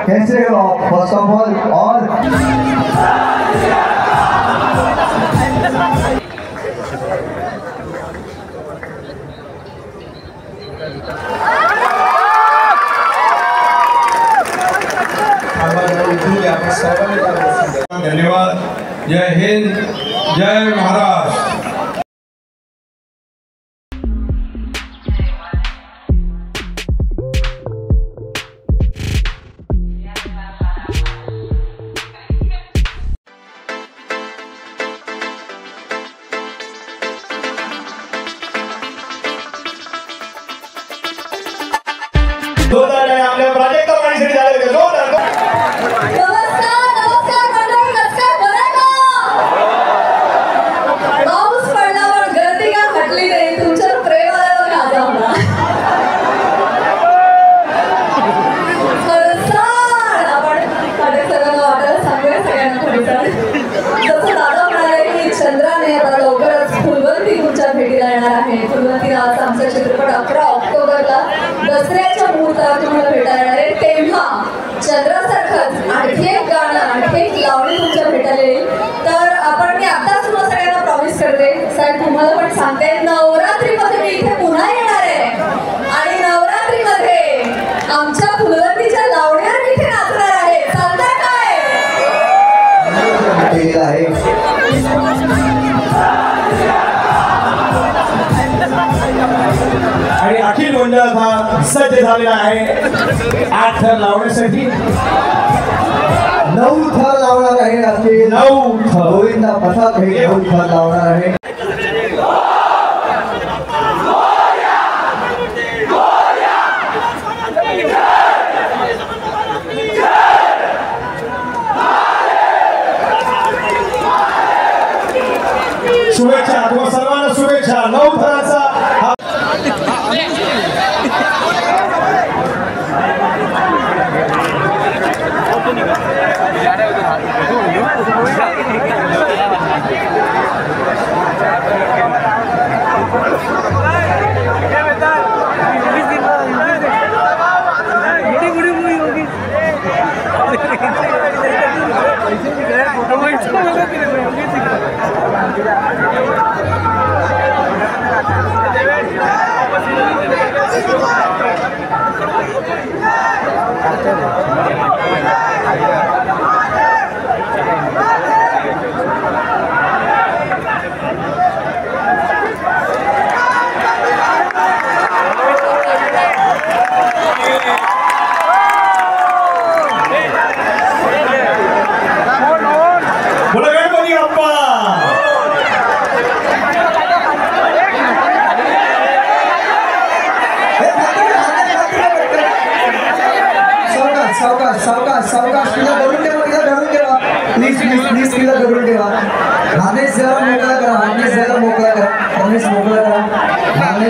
कैसे हो आप फर्स्ट ऑफ ऑल? और धन्यवाद। जय हिंद, जय महाराष्ट्र। आपल्या प्राजक्त पाणीसाठी झाले आमचा चित्रपट 11 ऑक्टोबरला दसऱ्याच्या मुहूर्तावर तुम्हाला भेटायला येणार आहे। तेव्हा चंद्रासारखंच आणखी एक गाणं, आणखी एक लावणी तुमच्या भेटायला येईल। तर आपण मी आताच तुम्हाला सगळ्यांना प्रॉमिस करते, साहेब तुम्हाला पण सांगते, नवरात्रीमध्ये मी इथे पुन्हा येणार आहे आणि नवरात्रीमध्ये आमच्या फुलवंतीच्या लावण्यावर मी इथे नाचणार आहे। चालतंय काय? आणि अखिल मंडळ हा सज्ज झालेला आहे 8 थर लावण्यासाठी। 9 थर लावणार आहे। अखिल 9 थर गोविंदा पथक हे 9 थर लावणार आहे। शुभेच्छा तुम्हा सर्वांना, शुभेच्छा। 9 थराचा सावकाश तिला धरून ठेवा, प्लीज तिला धरून ठेवा। हानेस जरा मोकळा करा, हानेस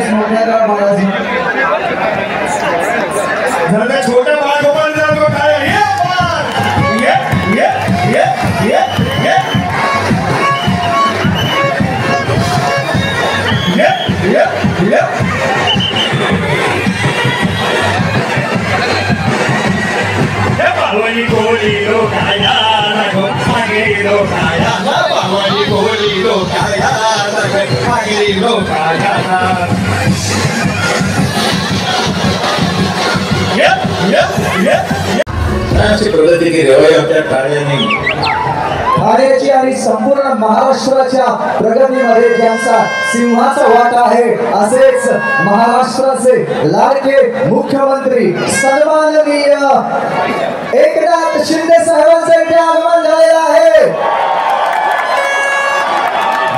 मोकळा करा बाळाजी। जरा छोट्या बाळासोबत जरा तो काय ये बावली गोली लोकाया नको मागेली लोकाया, बावली गोली लोकाया नको मागेली लोकाया। अशी प्रगती केली होय आमच्या ठाण्याने। ठाण्याची आणि संपूर्ण महाराष्ट्राच्या प्रगतीमध्ये ज्यांचा सिंहाचा वाटा आहे असेच महाराष्ट्राचे लाडके मुख्यमंत्री सन्माननीय एकनाथ शिंदे साहेबांचे इथे आगमन झालेलं आहे।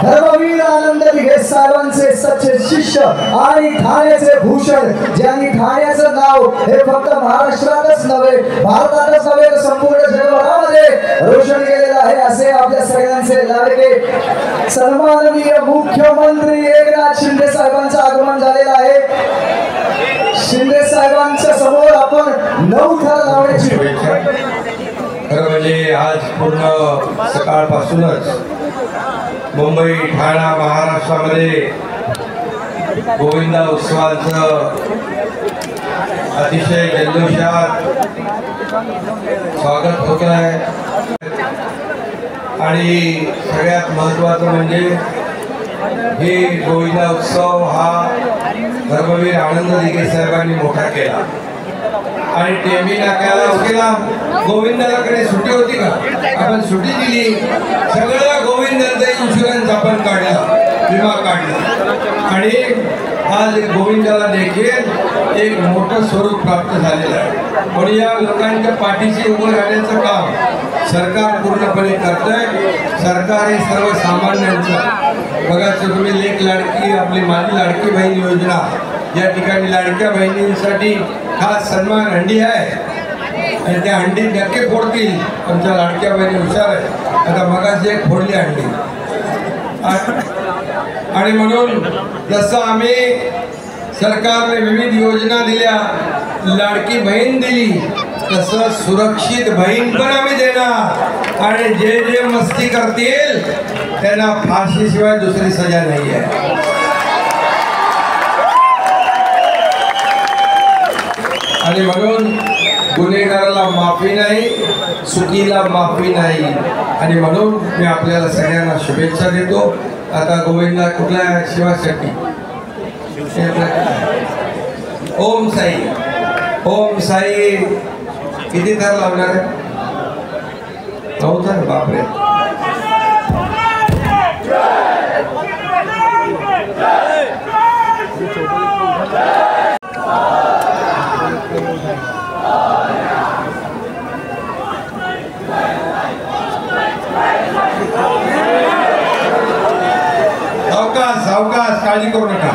धर्मवीर आनंद दिघे साहेबांचे सच्चे शिष्य आणि ठाण्याचे भूषण, ज्यांनी ठाण्याचं नाव हे फक्त महाराष्ट्रातच नव्हे भारतातच नव्हे तर संपूर्ण जगभरामध्ये रोशन केलेलं आहे। असे आपल्या सगळ्यांचे लाडके सन्माननीय मुख्यमंत्री एकनाथ शिंदे साहेबांचं आगमन झालेलं आहे। शिंदे साहेबांच्या समोर आपण 9 थर लावण्याची खरं म्हणजे आज पूर्ण सकाळपासूनच मुंबई ठाणा महाराष्ट्रामध्ये गोविंदा उत्सवाचं अतिशय जल्लोषात स्वागत होत आहे आणि सगळ्यात महत्त्वाचं म्हणजे हे गोविंदा उत्सव हा धर्मवीर आनंद दिघे साहेबांनी मोठा केला आणि टेंबी नाक्याला गोविंदाला कडे सुट्टी होती का आपण सुट्टी दिली सगळ्या गोविंदांचा इन्शुरन्स आपण काढला विमा काढला आणि आज गोविंदाला देखील एक मोठं स्वरूप प्राप्त झालेलं आहे पण या लोकांच्या पाठीशी उभं राहण्याचं काम सरकार पूर्णपणे करतंय सरकार हे सर्वसामान्यांचं बघा तुम्ही लेक लाडकी आपली माझी लाडकी बहीण योजना या ठिकाणी लाडक्या बहिणींसाठी खास सन्मान हंडी आहे आणि त्या हंडी नक्की फोडतील आमच्या लाडक्या बहिणी हुशार आहे आता मगाशी एक फोडली हंडी आणि म्हणून जसं आम्ही सरकारने विविध योजना दिल्या लाडकी बहीण दिली तसं सुरक्षित बहीण पण आम्ही देणार आणि जे जे मस्ती करतील त्यांना फाशीशिवाय दुसरी सजा नाही आहे आणि म्हणून गुन्हेगाराला माफी नाही चुकीला माफी नाही आणि म्हणून मी आपल्याला सगळ्यांना शुभेच्छा देतो आता गोविंदा कुठल्या शिवासाठी ओम साई किती थर लावणार आहे 9 थर बापरे सावकाश काळजी करू नका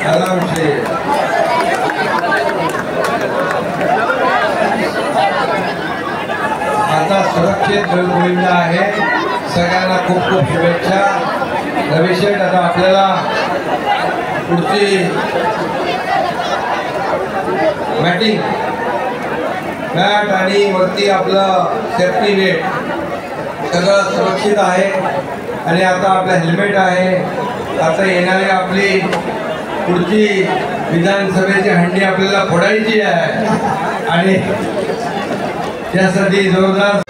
आरामशी आता सुरक्षित गोविंदा आहे सगळ्यांना खूप खूप शुभेच्छा रविशेठ आता आपल्याला पुढची मॅटिंग मॅट आणि वरती आपलं सेफ्टी नेट सगळं सुरक्षित आहे आणि आता आपलं हेल्मेट आहे आता येणारी आपली पुढची विधानसभेची हंडी आपल्याला फोडायची आहे आणि त्यासाठी जोरदार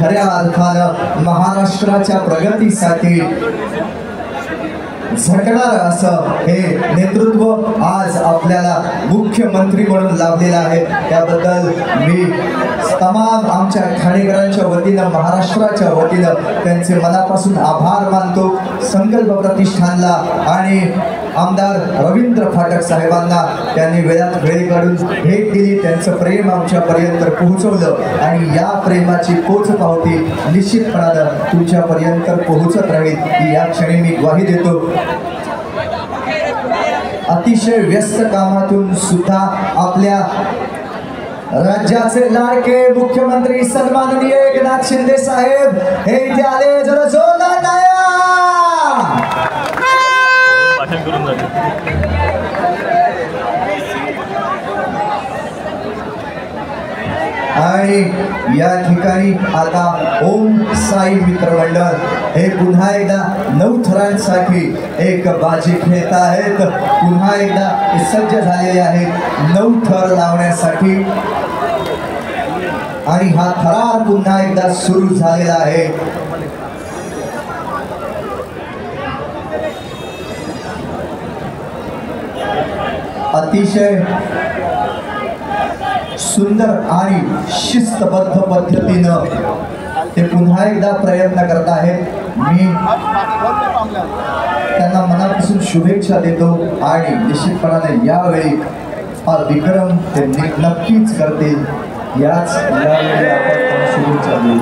खऱ्या अर्थानं महाराष्ट्राच्या प्रगतीसाठी झटणार असं हे नेतृत्व आज आपल्याला मुख्यमंत्री म्हणून लाभलेलं आहे त्याबद्दल मी तमाम आमच्या ठाणेकरांच्या वतीनं महाराष्ट्राच्या वतीनं त्यांचे मनापासून आभार मानतो संकल्प प्रतिष्ठानला आणि आमदार रवींद्र फाटक साहेबांना त्यांनी वेळात वेळ काढून भेट दिली त्यांचं प्रेम आमच्यापर्यंत पोहोचवलं आणि या प्रेमाची पोचपावती निश्चितपणानं तुमच्यापर्यंत पोहोचत राहील ही या क्षणी मी ग्वाही देतो अतिशय व्यस्त कामातून सुद्धा आपल्या राज्याचे लाडके मुख्यमंत्री सन्माननीय एकनाथ शिंदे साहेब हे इथे आले जरा जोरदार टाळ्या आणि या ठिकाणी आता ओम साई मित्रमंडळ हे पुन्हा एकदा 9 थरांसाठी एक बाजी खेळत आहेत पुन्हा एकदा सज्ज झालेले आहेत 9 थर लावण्यासाठी आणि हा थरार पुन्हा एकदा सुरू झालेला आहे अतिशय सुंदर आणि शिस्तबद्ध पद्धतीनं ते पुन्हा एकदा प्रयत्न करत आहेत। मी त्यांना मनापासून शुभेच्छा देतो आणि निश्चितपणाने यावेळी हा विक्रम ते नक्कीच करतील याच यावेळी आपण शुभेच्छा देऊ।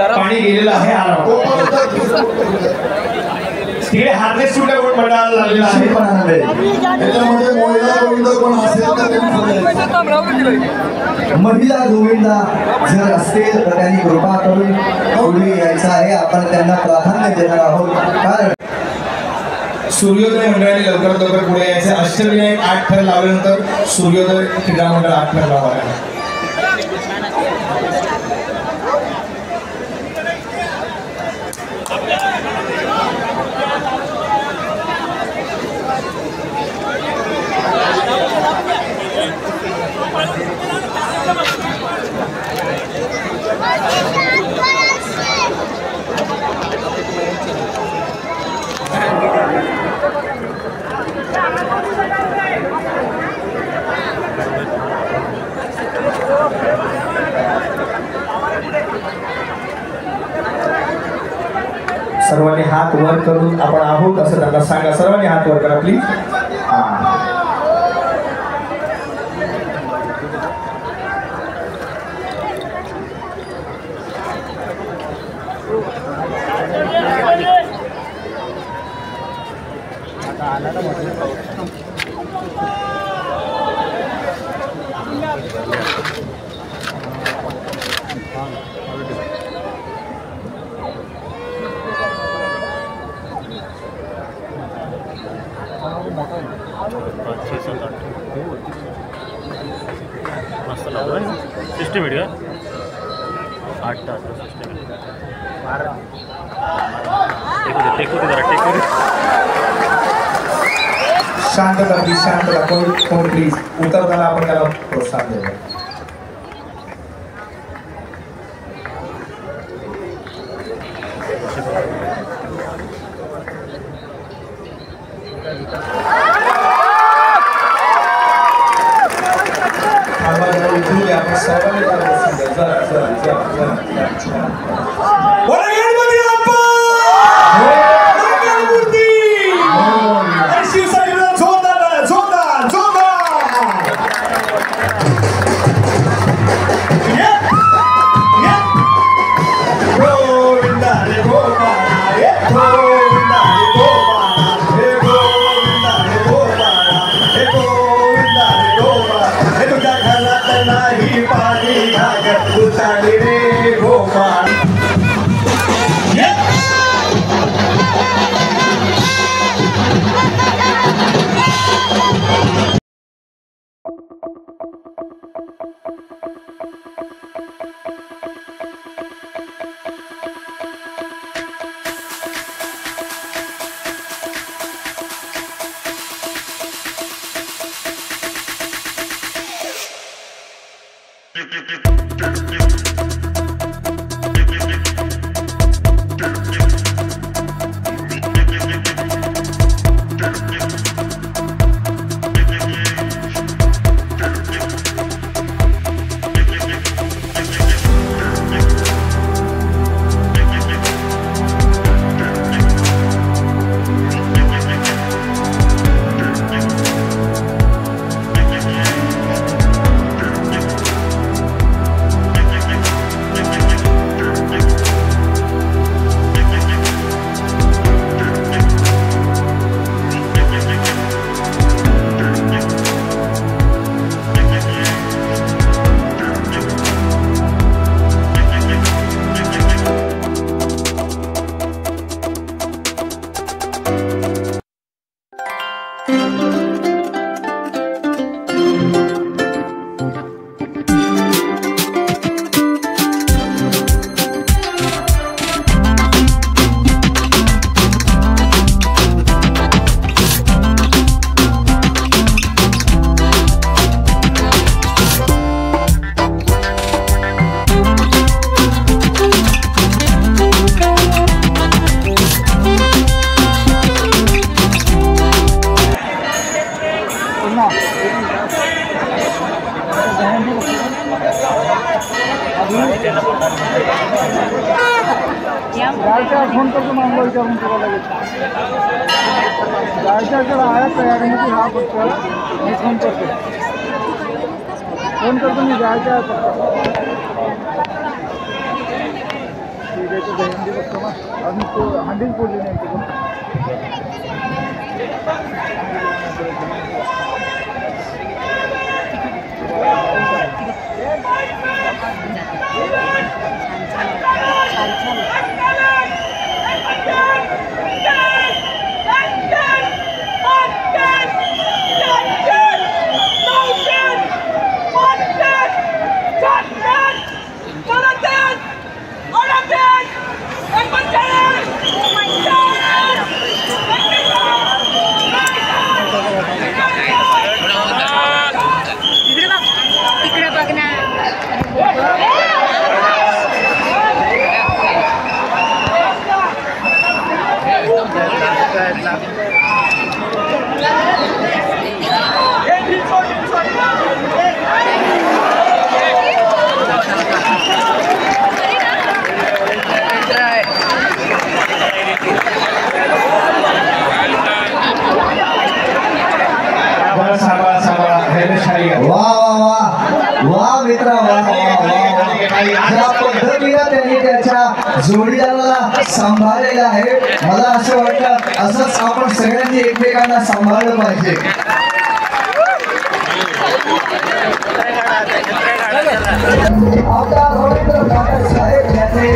पाणी गेलेलं आहे तिकडे हार्नेस सुद्धा कोण मंडळाला लागलेला आहे। त्याच्यामध्ये महिला गोविंदा जर असतील तर त्यांनी कृपा करून पुढे यायचं आहे। आपण त्यांना प्राधान्य देणार आहोत कारण सूर्योदय मंडळाने लवकरात लवकर पुढे यायचं। अष्टविनायक 8 थर लावल्यानंतर सूर्योदय क्रीडा मंडळ 8 थर लावणार आहे। सर्वांनी हात वर करून आपण आहोत असं त्यांना सांगा। सर्वांनी हात वर करा प्लीज। सिस्टम वीडियो 8 तास सिस्टम शांतता कोण प्लीज उतरताना आपण त्याला प्रोत्साहन देऊ। आपण सर्वांनी फोन करतो मागवा विचारून तुला लगेच जायच्या जर आहे तयारीमध्ये हा फक्त मी फोन करतो मी जायच्या आहे फक्त ठीक आहे तो दहीहंडी बघतो ना अजून तो हंडीच बोलली नाही तुझं जोडीदाराला सांभाळलेला आहे मला असं वाटतं असंच आपण सगळ्यांनी एकमेकांना सांभाळलं पाहिजे आपला रवींद्र नाटक साहेब यांनी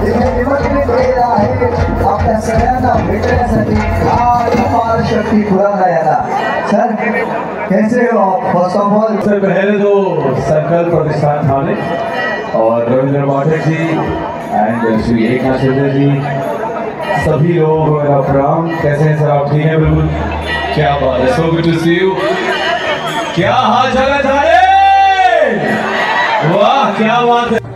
इथे निमंत्रित केलेला आहे आपल्या सगळ्यांना भेटण्यासाठी अपार शक्ती पुराणा याला सर कैसे हो आप फर्स्ट ऑफ ऑल सबसे पहले तो संकल्प प्रतिष्ठान थाने और रविंद्र पाठक जी एंड श्री एकनाथ शिंदे जी सभी लोग प्रणाम कैसे हैं सर आप ठीक हैं बिल्कुल क्या बात है so good to see you क्या हाल चाल है वाह क्या बात है